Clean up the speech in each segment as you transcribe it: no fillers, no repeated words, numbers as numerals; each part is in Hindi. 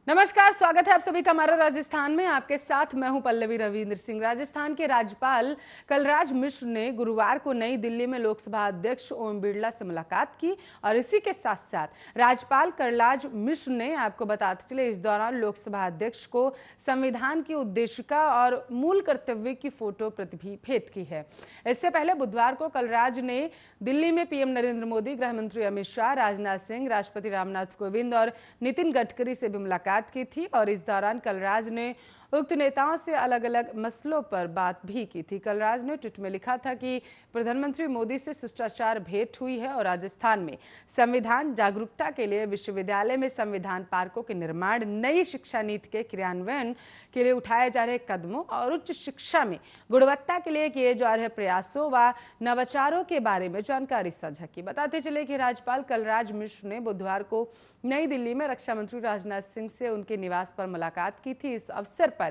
नमस्कार, स्वागत है आप सभी का हमारा राजस्थान में। आपके साथ मैं हूं पल्लवी रविंद्र सिंह। राजस्थान के राज्यपाल कलराज मिश्र ने गुरुवार को नई दिल्ली में लोकसभा अध्यक्ष ओम बिरला से मुलाकात की और इसी के साथ साथ राज्यपाल कलराज मिश्र ने, आपको बताते चले, इस दौरान लोकसभा अध्यक्ष को संविधान की उद्देशिका और मूल कर्तव्य की फोटो प्रति भी भेंट की है। इससे पहले बुधवार को कलराज ने दिल्ली में पीएम नरेंद्र मोदी, गृह मंत्री अमित शाह, राजनाथ सिंह, राष्ट्रपति रामनाथ कोविंद और नितिन गडकरी से भी मुलाकात की थी और इस दौरान कलराज ने उक्त नेताओं से अलग अलग मसलों पर बात भी की थी। कलराज ने ट्वीट में लिखा था कि प्रधानमंत्री मोदी से शिष्टाचार भेंट हुई है और राजस्थान में संविधान जागरूकता के लिए विश्वविद्यालय में संविधान पार्कों के निर्माण, नई शिक्षा नीति के क्रियान्वयन के लिए उठाए जा रहे कदमों और उच्च शिक्षा में गुणवत्ता के लिए किए जा रहे प्रयासों व नवाचारों के बारे में जानकारी साझा की। बताते चले कि राज्यपाल कलराज मिश्र ने बुधवार को नई दिल्ली में रक्षा मंत्री राजनाथ सिंह से उनके निवास पर मुलाकात की थी। इस अवसर पर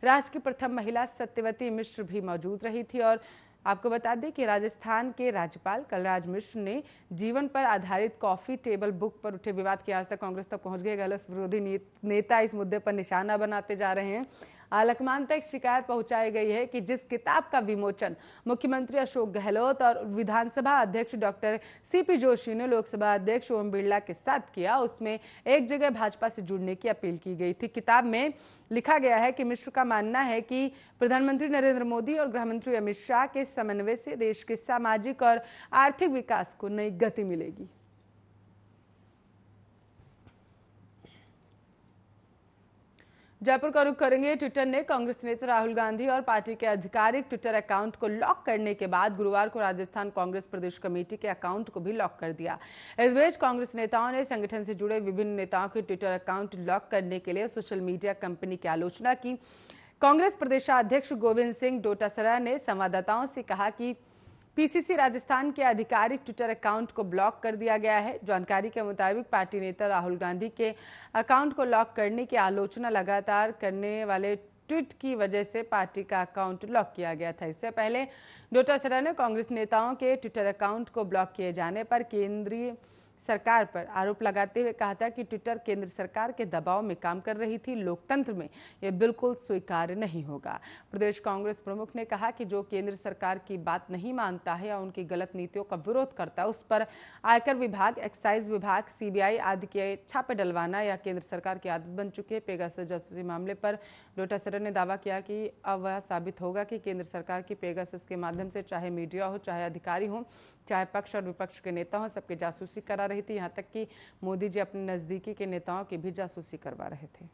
राज्य की प्रथम महिला सत्यवती मिश्र भी मौजूद रही थी और आपको बता दें कि राजस्थान के राज्यपाल कलराज मिश्र ने जीवन पर आधारित कॉफी टेबल बुक पर उठे विवाद की आज तक कांग्रेस तक पहुंच गए। गलत विरोधी नेता इस मुद्दे पर निशाना बनाते जा रहे हैं। आलकमान तक शिकायत पहुंचाई गई है कि जिस किताब का विमोचन मुख्यमंत्री अशोक गहलोत और विधानसभा अध्यक्ष डॉक्टर सीपी जोशी ने लोकसभा अध्यक्ष ओम बिरला के साथ किया, उसमें एक जगह भाजपा से जुड़ने की अपील की गई थी। किताब में लिखा गया है कि मिश्र का मानना है कि प्रधानमंत्री नरेंद्र मोदी और गृह मंत्री अमित शाह के समन्वय से देश के सामाजिक और आर्थिक विकास को नई गति मिलेगी। जयपुर का रुख करेंगे। ट्विटर ने कांग्रेस नेता राहुल गांधी और पार्टी के आधिकारिक ट्विटर अकाउंट को लॉक करने के बाद गुरुवार को राजस्थान कांग्रेस प्रदेश कमेटी के अकाउंट को भी लॉक कर दिया। इस बीच कांग्रेस नेताओं ने संगठन से जुड़े विभिन्न नेताओं के ट्विटर अकाउंट लॉक करने के लिए सोशल मीडिया कंपनी की आलोचना की। कांग्रेस प्रदेशाध्यक्ष गोविंद सिंह डोटासरा ने संवाददाताओं से कहा कि पीसीसी राजस्थान के आधिकारिक ट्विटर अकाउंट को ब्लॉक कर दिया गया है। जानकारी के मुताबिक पार्टी नेता राहुल गांधी के अकाउंट को लॉक करने की आलोचना लगातार करने वाले ट्वीट की वजह से पार्टी का अकाउंट लॉक किया गया था। इससे पहले डोटासरा ने कांग्रेस नेताओं के ट्विटर अकाउंट को ब्लॉक किए जाने पर केंद्रीय सरकार पर आरोप लगाते हुए कहा था कि ट्विटर केंद्र सरकार के दबाव में काम कर रही थी। लोकतंत्र में यह बिल्कुल स्वीकार्य नहीं होगा। प्रदेश कांग्रेस प्रमुख ने कहा कि जो केंद्र सरकार की बात नहीं मानता है या उनकी गलत नीतियों का विरोध करता है, उस पर आयकर विभाग, एक्साइज विभाग, सीबीआई आदि के छापे डलवाना या केंद्र सरकार की आदत बन चुकी है। पेगासस जासूसी मामले पर डोटासरा ने दावा किया कि अब वह साबित होगा कि केंद्र सरकार की पेगासस के माध्यम से चाहे मीडिया हो, चाहे अधिकारी हो, चाहे पक्ष और विपक्ष के नेता हो, सबके जासूसी करा रही थी। यहाँ तक कि मोदी जी अपने नजदीकी के नेताओं की भी जासूसी करवा रहे थे।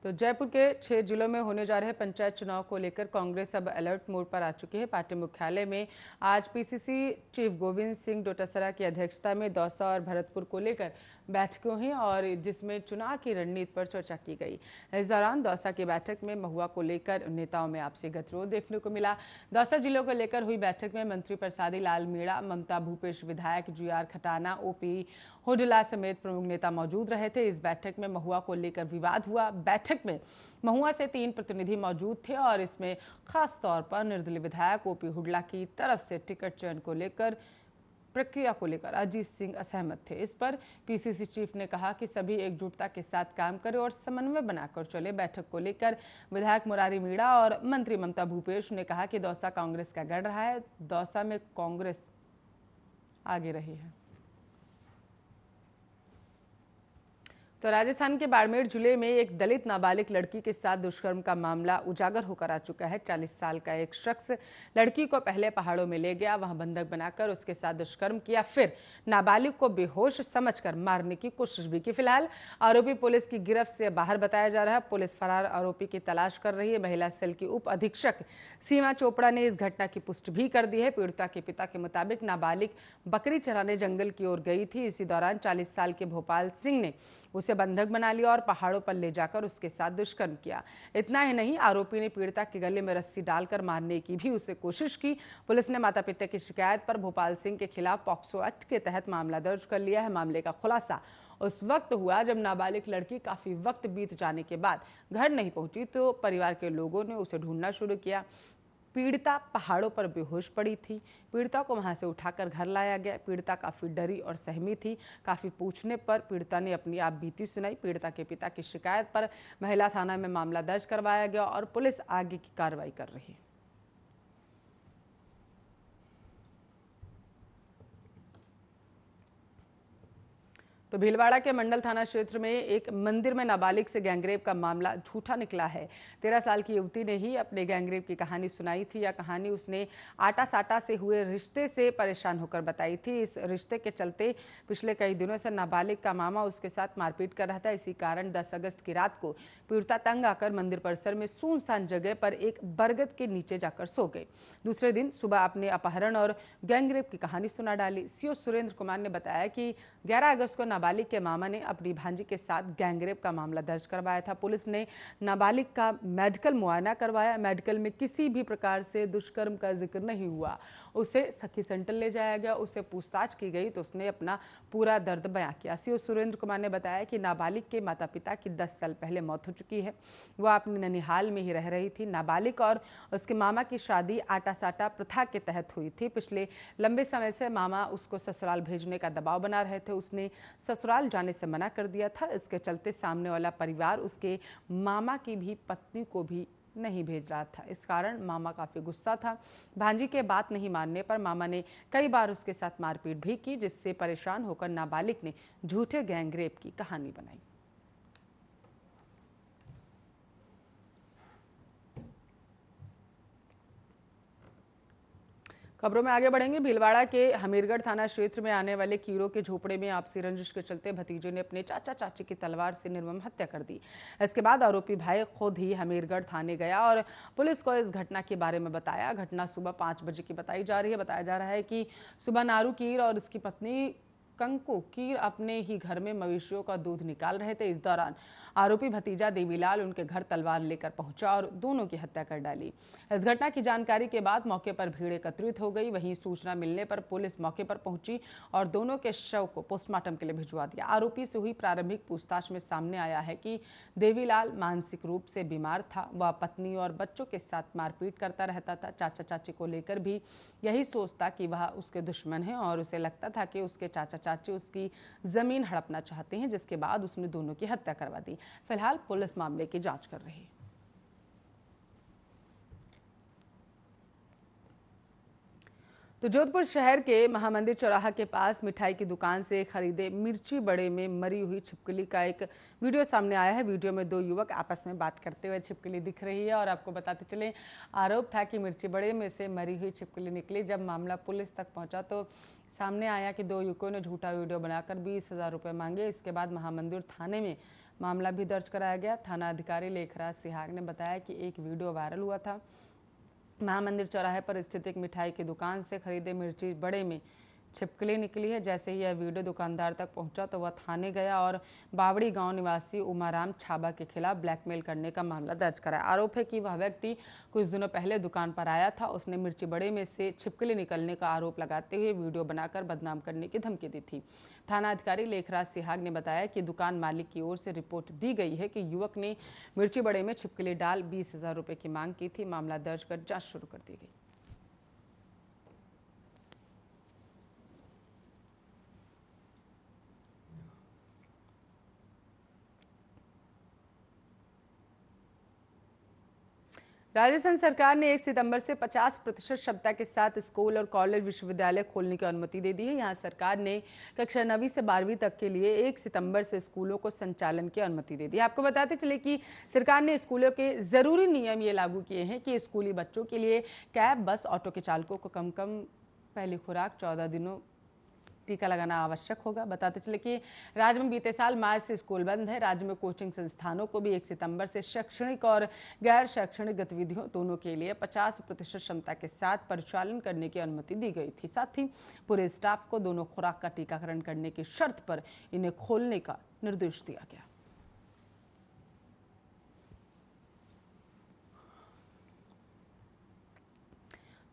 तो जयपुर के 6 जिलों में होने जा रहे पंचायत चुनाव को लेकर कांग्रेस अब अलर्ट मोड पर आ चुकी है। पार्टी मुख्यालय में आज पीसीसी चीफ गोविंद सिंह डोटासरा की अध्यक्षता में दौसा और भरतपुर को लेकर बैठकें हुई और जिसमें चुनाव की रणनीति पर चर्चा की गई। इस दौरान दौसा की बैठक में महुआ को लेकर नेताओं में आपसी गतिरोध देखने को मिला। दौसा जिलों को लेकर हुई बैठक में मंत्री प्रसादी लाल मीणा, ममता भूपेश विधायक जीआर खटाना, ओपी हुडला समेत प्रमुख नेता मौजूद रहे थे। इस बैठक में महुआ को लेकर विवाद हुआ। बैठक में महुआ से 3 प्रतिनिधि मौजूद थे और इसमें खास तौर पर निर्दलीय विधायक ओपी हुडला की तरफ से टिकट चयन को लेकर प्रक्रिया को लेकर अजीत सिंह असहमत थे। इस पर पीसीसी चीफ ने कहा कि सभी एकजुटता के साथ काम करें और समन्वय बनाकर चले। बैठक को लेकर विधायक मुरारी मीणा और मंत्री ममता भूपेश ने कहा कि दौसा कांग्रेस का गढ़ रहा है, दौसा में कांग्रेस आगे रही है। तो राजस्थान के बाड़मेर जिले में एक दलित नाबालिग लड़की के साथ दुष्कर्म का मामला उजागर होकर आ चुका है। 40 साल का एक शख्स लड़की को पहले पहाड़ों में ले गया, वहां बंधक बनाकर उसके साथ दुष्कर्म किया, फिर नाबालिग को बेहोश समझकर मारने की कोशिश भी की। फिलहाल आरोपी पुलिस की गिरफ्त से बाहर बताया जा रहा है। पुलिस फरार आरोपी की तलाश कर रही है। महिला सेल की उप अधीक्षक सीमा चोपड़ा ने इस घटना की पुष्टि भी कर दी है। पीड़िता के पिता के मुताबिक नाबालिग बकरी चराने जंगल की ओर गई थी। इसी दौरान 40 साल के भोपाल सिंह ने उसे बंधक बना लिया और पहाड़ों पर ले जाकर उसके साथ दुष्कर्म किया। इतना ही नहीं, आरोपी ने पीड़िता के गले में रस्सी डालकर मारने की भी उसे कोशिश की। पुलिस ने माता पिता की शिकायत पर भोपाल सिंह के खिलाफ पॉक्सो एक्ट के तहत मामला दर्ज कर लिया है। मामले का खुलासा उस वक्त हुआ जब नाबालिग लड़की काफी वक्त बीत जाने के बाद घर नहीं पहुंची तो परिवार के लोगों ने उसे ढूंढना शुरू किया। पीड़िता पहाड़ों पर बेहोश पड़ी थी। पीड़िता को वहां से उठाकर घर लाया गया। पीड़िता काफी डरी और सहमी थी। काफी पूछने पर पीड़िता ने अपनी आप बीती सुनाई। पीड़िता के पिता की शिकायत पर महिला थाना में मामला दर्ज करवाया गया और पुलिस आगे की कार्रवाई कर रही है। तो भीलवाड़ा के मंडल थाना क्षेत्र में एक मंदिर में नाबालिग से गैंगरेप का मामला झूठा निकला है। 13 साल की युवती ने ही अपने गैंगरेप की कहानी सुनाई थी। यह कहानी उसने आटा साटा से हुए रिश्ते से परेशान होकर बताई थी। इस रिश्ते के चलते पिछले कई दिनों से नाबालिग का मामा उसके साथ मारपीट कर रहा था। इसी कारण 10 अगस्त की रात को पीड़िता तंग आकर मंदिर परिसर में सुनसान जगह पर एक बरगद के नीचे जाकर सो गए। दूसरे दिन सुबह अपने अपहरण और गैंगरेप की कहानी सुना डाली। सीओ सुरेंद्र कुमार ने बताया कि 11 अगस्त को नाबालिग के मामा ने अपनी भांजी के साथ गैंगरेप का मामला दर्ज करवाया था। पुलिस ने नाबालिग का मेडिकल मुआयना करवाया। मेडिकल में किसी भी प्रकार से दुष्कर्म का जिक्र नहीं हुआ। उसे सखी सेंटर ले जाया गया। उससे पूछताछ की गई तो उसने अपना पूरा दर्द बयां किया। सीओ सुरेंद्र कुमार ने बताया कि नाबालिग के माता पिता की 10 साल पहले मौत हो चुकी है। वह अपनी ननिहाल में ही रह रही थी। नाबालिग और उसके मामा की शादी आटा साटा प्रथा के तहत हुई थी। पिछले लंबे समय से मामा उसको ससुराल भेजने का दबाव बना रहे थे। उसने ससुराल जाने से मना कर दिया था। इसके चलते सामने वाला परिवार उसके मामा की भी पत्नी को भी नहीं भेज रहा था। इस कारण मामा काफी गुस्सा था। भांजी के बात नहीं मानने पर मामा ने कई बार उसके साथ मारपीट भी की, जिससे परेशान होकर नाबालिग ने झूठे गैंगरेप की कहानी बनाई। खबरों में आगे बढ़ेंगे। भीलवाड़ा के हमीरगढ़ थाना क्षेत्र में आने वाले कीरों के झोपड़े में आपसी रंजिश के चलते भतीजे ने अपने चाचा चाची की तलवार से निर्मम हत्या कर दी। इसके बाद आरोपी भाई खुद ही हमीरगढ़ थाने गया और पुलिस को इस घटना के बारे में बताया। घटना सुबह 5 बजे की बताई जा रही है। बताया जा रहा है कि सुबह नारू कीर और उसकी पत्नी कंकु कीर अपने ही घर में मवेशियों का दूध निकाल रहे थे। इस दौरान आरोपी भतीजा देवीलाल उनके घर तलवार लेकर पहुंचा और दोनों की हत्या कर डाली। इस घटना की जानकारी के बाद मौके पर भीड़ एकत्रित हो गई। वहीं सूचना मिलने पर पुलिस मौके पर पहुंची और दोनों के शव को पोस्टमार्टम के लिए भिजवा दिया। आरोपी से हुई प्रारंभिक पूछताछ में सामने आया है कि देवीलाल मानसिक रूप से बीमार था। वह पत्नी और बच्चों के साथ मारपीट करता रहता था। चाचा चाची को लेकर भी यही सोचता कि वह उसके दुश्मन है और उसे लगता था कि उसके चाचा चाची उसकी जमीन हड़पना चाहते हैं, जिसके बाद उसने दोनों की हत्या करवा दी। फिलहाल पुलिस मामले की जांच कर रही है। तो जोधपुर शहर के महामंदिर चौराहा के पास मिठाई की दुकान से खरीदे मिर्ची बड़े में मरी हुई छिपकली का एक वीडियो सामने आया है। वीडियो में 2 युवक आपस में बात करते हुए छिपकली दिख रही है और आपको बताते चले आरोप था कि मिर्ची बड़े में से मरी हुई छिपकली निकली। जब मामला पुलिस तक पहुंचा तो सामने आया कि 2 युवकों ने झूठा वीडियो बनाकर 20,000 रुपये मांगे। इसके बाद महामंदिर थाने में मामला भी दर्ज कराया गया। थाना अधिकारी लेखराज सिहाग ने बताया कि एक वीडियो वायरल हुआ था। महामंदिर चौराहे पर स्थित एक मिठाई की दुकान से खरीदे मिर्ची बड़े में छिपकली निकली है। जैसे ही यह वीडियो दुकानदार तक पहुंचा तो वह थाने गया और बावड़ी गांव निवासी उमाराम छाबा के खिलाफ ब्लैकमेल करने का मामला दर्ज कराया। आरोप है कि वह व्यक्ति कुछ दिनों पहले दुकान पर आया था। उसने मिर्ची बड़े में से छिपकली निकलने का आरोप लगाते हुए वीडियो बनाकर बदनाम करने की धमकी दी थी। थाना अधिकारी लेखराज सिहाग ने बताया कि दुकान मालिक की ओर से रिपोर्ट दी गई है कि युवक ने मिर्ची बड़े में छिपकली डाल 20,000 रुपये की मांग की थी। मामला दर्ज कर जांच शुरू कर दी गई। राजस्थान सरकार ने 1 सितंबर से 50% क्षमता के साथ स्कूल और कॉलेज विश्वविद्यालय खोलने की अनुमति दे दी है। यहाँ सरकार ने कक्षा 9वीं से 12वीं तक के लिए 1 सितंबर से स्कूलों को संचालन की अनुमति दे दी है। आपको बताते चले कि सरकार ने स्कूलों के जरूरी नियम ये लागू किए हैं कि स्कूली बच्चों के लिए कैब, बस, ऑटो के चालकों को कम पहली खुराक 14 दिनों टीका लगाना आवश्यक होगा। बताते चले कि राज्य में बीते साल मार्च से स्कूल बंद है। राज्य में कोचिंग संस्थानों को भी 1 सितंबर से शैक्षणिक और गैर शैक्षणिक गतिविधियों दोनों के लिए 50% क्षमता के साथ परिचालन करने की अनुमति दी गई थी। साथ ही पूरे स्टाफ को दोनों खुराक का टीकाकरण करने की शर्त पर इन्हें खोलने का निर्देश दिया गया।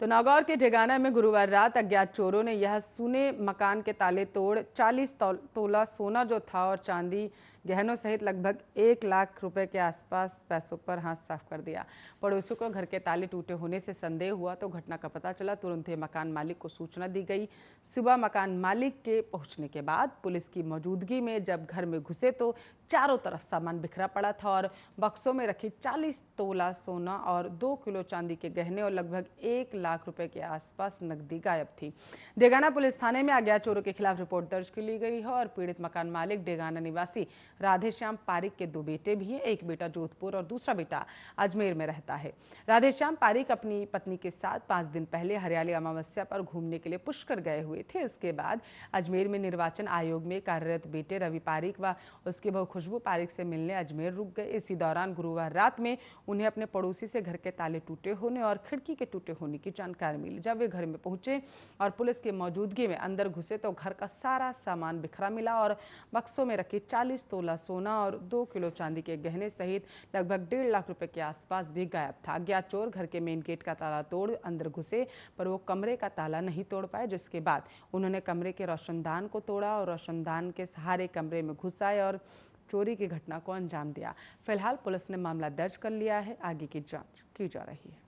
तो नागौर के ढेगाना में गुरुवार रात अज्ञात चोरों ने यह सुने मकान के ताले तोड़ 40 तोला सोना जो था और चांदी गहनों सहित लगभग 1 लाख रुपए के आसपास पैसों पर हाथ साफ कर दिया। पड़ोसियों को घर के ताले टूटे होने से संदेह हुआ तो घटना का पता चला। तुरंत ही मकान मालिक को सूचना दी गई। सुबह मकान मालिक के पहुंचने के बाद पुलिस की मौजूदगी में जब घर में घुसे तो चारों तरफ सामान बिखरा पड़ा था और बक्सों में रखी 40 तोला सोना और 2 किलो चांदी के गहने और लगभग 1 लाख रुपए के आसपास नकदी गायब थी। डेगाना पुलिस थाने में अज्ञात चोरों के खिलाफ रिपोर्ट दर्ज की ली गई है और पीड़ित मकान मालिक डेगाना निवासी राधेश्याम पारिक के 2 बेटे भी हैं। एक बेटा जोधपुर और दूसरा बेटा अजमेर में रहता है। राधेश्याम पारिक अपनी पत्नी के साथ 5 दिन पहले हरियाली अमावस्या पर घूमने के लिए पुष्कर गए हुए थे। इसके बाद अजमेर में निर्वाचन आयोग में कार्यरत बेटे रवि पारिक व उसकी बहू खुशबू पारिक से मिलने अजमेर रुक गए। इसी दौरान गुरुवार रात में उन्हें अपने पड़ोसी से घर के ताले टूटे होने और खिड़की के टूटे होने की जानकारी मिली। जब वे घर में पहुंचे और पुलिस की मौजूदगी में अंदर घुसे तो घर का सारा सामान बिखरा मिला और बक्सों में रखी 40 तोला सोना और 2 किलो चांदी के गहने सहित लगभग 1.5 लाख रुपए के आसपास भी गायब था। अज्ञात चोर घर के मेन गेट का ताला तोड़ अंदर घुसे पर वो कमरे का ताला नहीं तोड़ पाए, जिसके बाद उन्होंने कमरे के रोशनदान को तोड़ा और रोशनदान के सहारे कमरे में घुस आए और चोरी की घटना को अंजाम दिया। फिलहाल पुलिस ने मामला दर्ज कर लिया है। आगे की जांच की जा रही है।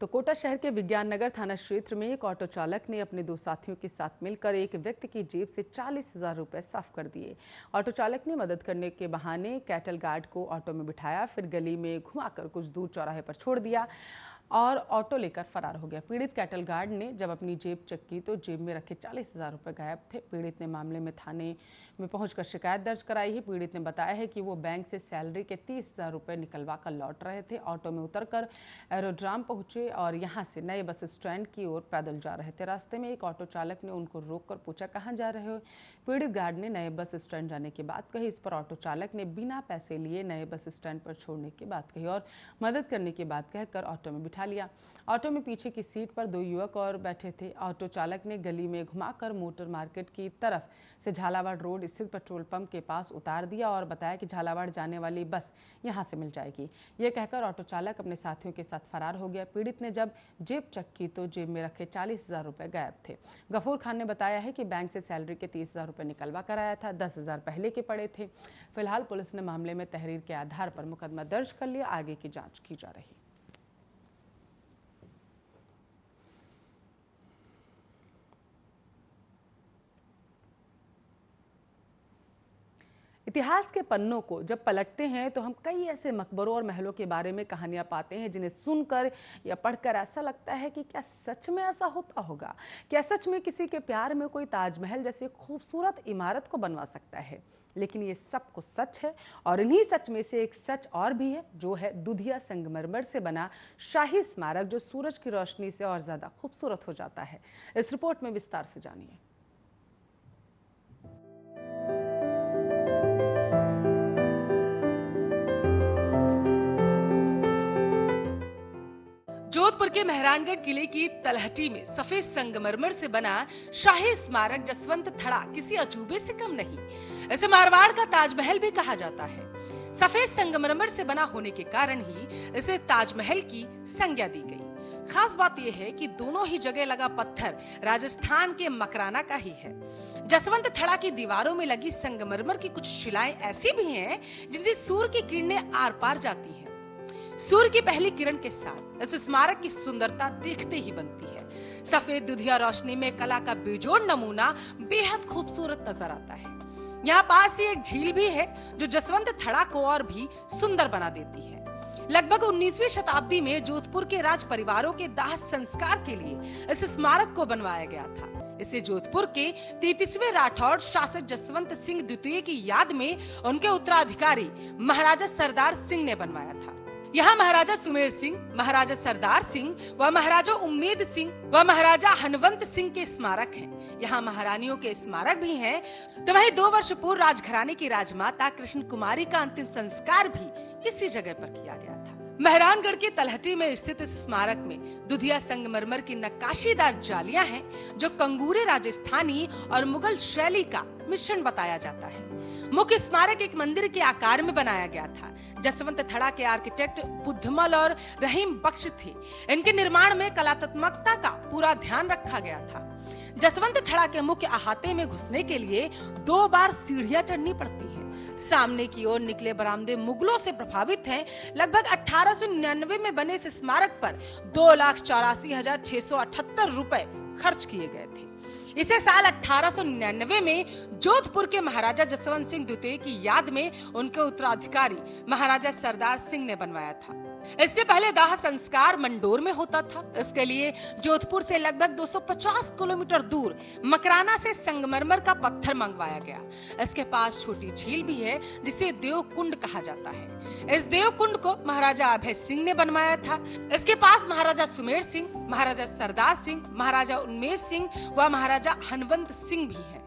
तो कोटा शहर के विज्ञान नगर थाना क्षेत्र में एक ऑटो चालक ने अपने 2 साथियों के साथ मिलकर एक व्यक्ति की जेब से 40,000 रुपए साफ कर दिए। ऑटो चालक ने मदद करने के बहाने कैटल गार्ड को ऑटो में बिठाया, फिर गली में घुमाकर कुछ दूर चौराहे पर छोड़ दिया और ऑटो लेकर फरार हो गया। पीड़ित कैटल गार्ड ने जब अपनी जेब चेक की तो जेब में रखे 40,000 रुपए गायब थे। पीड़ित ने मामले में थाने में पहुंचकर शिकायत दर्ज कराई है। पीड़ित ने बताया है कि वो बैंक से सैलरी के 30,000 रुपए निकलवा कर लौट रहे थे। ऑटो में उतरकर एरोड्राम पहुंचे और यहां से नए बस स्टैंड की ओर पैदल जा रहे थे। रास्ते में एक ऑटो चालक ने उनको रोककर पूछा, कहां जा रहे हो? पीड़ित गार्ड ने नए बस स्टैंड जाने की बात कही। इस पर ऑटो चालक ने बिना पैसे लिए नए बस स्टैंड पर छोड़ने की बात कही और मदद करने की बात कहकर ऑटो में बिठा लिया। ऑटो में पीछे की सीट पर 2 युवक और बैठे थे। ऑटो चालक ने गली में घुमाकर मोटर मार्केट की तरफ से झालावाड़ रोड स्थित पेट्रोल पंप के पास उतार दिया और बताया कि झालावाड़ जाने वाली बस यहां से मिल जाएगी। यह कहकर ऑटो चालक अपने साथियों के साथ फरार हो गया। पीड़ित ने जब जेब चेक की तो जेब में रखे 40,000 रुपए गायब थे। गफूर खान ने बताया है कि बैंक से सैलरी के 30,000 रुपए निकलवा कर आया था। 10,000 पहले के पड़े थे। फिलहाल पुलिस ने मामले में तहरीर के आधार पर मुकदमा दर्ज कर लिया। आगे की जांच की जा रही है। इतिहास के पन्नों को जब पलटते हैं तो हम कई ऐसे मकबरों और महलों के बारे में कहानियां पाते हैं जिन्हें सुनकर या पढ़कर ऐसा लगता है कि क्या सच में ऐसा होता होगा? क्या सच में किसी के प्यार में कोई ताजमहल जैसी खूबसूरत इमारत को बनवा सकता है? लेकिन ये सब कुछ सच है और इन्हीं सच में से एक सच और भी है, जो है दुधिया संगमरमर से बना शाही स्मारक, जो सूरज की रोशनी से और ज्यादा खूबसूरत हो जाता है। इस रिपोर्ट में विस्तार से जानिए। जोधपुर के मेहरानगढ़ किले की तलहटी में सफेद संगमरमर से बना शाही स्मारक जसवंत थड़ा किसी अजूबे से कम नहीं। इसे मारवाड़ का ताजमहल भी कहा जाता है। सफेद संगमरमर से बना होने के कारण ही इसे ताजमहल की संज्ञा दी गई। खास बात यह है कि दोनों ही जगह लगा पत्थर राजस्थान के मकराना का ही है। जसवंत थड़ा की दीवारों में लगी संगमरमर की कुछ शिलाएं ऐसी भी हैं जिनसे सूर्य की किरणें आर पार जाती हैं। सूर्य की पहली किरण के साथ इस स्मारक की सुंदरता देखते ही बनती है। सफेद दुधिया रोशनी में कला का बेजोड़ नमूना बेहद खूबसूरत नजर आता है। यहाँ पास ही एक झील भी है जो जसवंत थड़ा को और भी सुंदर बना देती है। लगभग 19वीं शताब्दी में जोधपुर के राज परिवारों के दाह संस्कार के लिए इस स्मारक को बनवाया गया था। इसे जोधपुर के 33वें राठौड़ शासक जसवंत सिंह द्वितीय की याद में उनके उत्तराधिकारी महाराजा सरदार सिंह ने बनवाया था। यहाँ महाराजा सुमेर सिंह, महाराजा सरदार सिंह व महाराजा उम्मेद सिंह व महाराजा हनवंत सिंह के स्मारक हैं। यहाँ महारानियों के स्मारक भी हैं। तो वहीं 2 वर्ष पूर्व राजघराने की राजमाता कृष्ण कुमारी का अंतिम संस्कार भी इसी जगह पर किया गया था। मेहरानगढ़ की तलहटी में स्थित इस स्मारक में दुधिया संगमरमर की नक्काशीदार जालियां हैं, जो कंगूरे राजस्थानी और मुगल शैली का मिश्रण बताया जाता है। मुख्य स्मारक एक मंदिर के आकार में बनाया गया था। जसवंत थड़ा के आर्किटेक्ट बुद्धमल और रहीम बख्श थे। इनके निर्माण में कलात्मकता का पूरा ध्यान रखा गया था। जसवंत थड़ा के मुख्य अहाते में घुसने के लिए 2 बार सीढ़ियां चढ़नी पड़ती हैं। सामने की ओर निकले बरामदे मुगलों से प्रभावित हैं। लगभग 1899 में बने इस स्मारक पर 2,84,678 रुपए खर्च किए गए थे। इसे साल 1899 में जोधपुर के महाराजा जसवंत सिंह द्वितीय की याद में उनके उत्तराधिकारी महाराजा सरदार सिंह ने बनवाया था। इससे पहले दाह संस्कार मंडोर में होता था। इसके लिए जोधपुर से लगभग 250 किलोमीटर दूर मकराना से संगमरमर का पत्थर मंगवाया गया। इसके पास छोटी झील भी है जिसे देव कुंड कहा जाता है। इस देव कुंड को महाराजा अभय सिंह ने बनवाया था। इसके पास महाराजा सुमेर सिंह, महाराजा सरदार सिंह, महाराजा उन्मेष सिंह व महाराजा हनवंत सिंह भी है।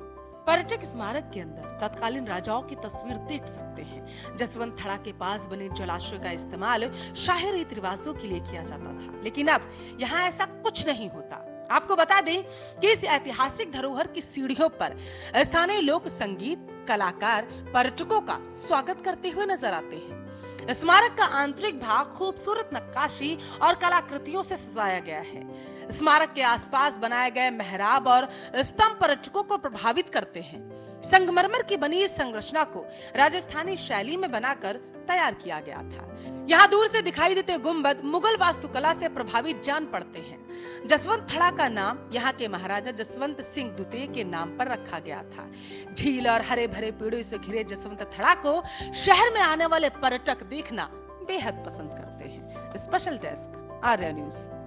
पर्यटक स्मारक के अंदर तत्कालीन राजाओं की तस्वीर देख सकते हैं। जसवंत थड़ा के पास बने जलाशय का इस्तेमाल शाही रीति रिवाजों के लिए किया जाता था, लेकिन अब यहाँ ऐसा कुछ नहीं होता। आपको बता दें कि इस ऐतिहासिक धरोहर की सीढ़ियों पर स्थानीय लोक संगीत कलाकार पर्यटकों का स्वागत करते हुए नजर आते हैं। स्मारक का आंतरिक भाग खूबसूरत नक्काशी और कलाकृतियों से सजाया गया है। स्मारक के आसपास बनाए गए मेहराब और स्तंभ पर्यटकों को प्रभावित करते हैं। संगमरमर की बनी इस संरचना को राजस्थानी शैली में बनाकर तैयार किया गया था। यहाँ दूर से दिखाई देते गुंबद मुगल वास्तुकला से प्रभावित जान पड़ते हैं। जसवंत थड़ा का नाम यहाँ के महाराजा जसवंत सिंह द्वितीय के नाम पर रखा गया था। झील और हरे भरे पेड़ों से घिरे जसवंत थड़ा को शहर में आने वाले पर्यटक देखना बेहद पसंद करते हैं। Special desk, Arya news.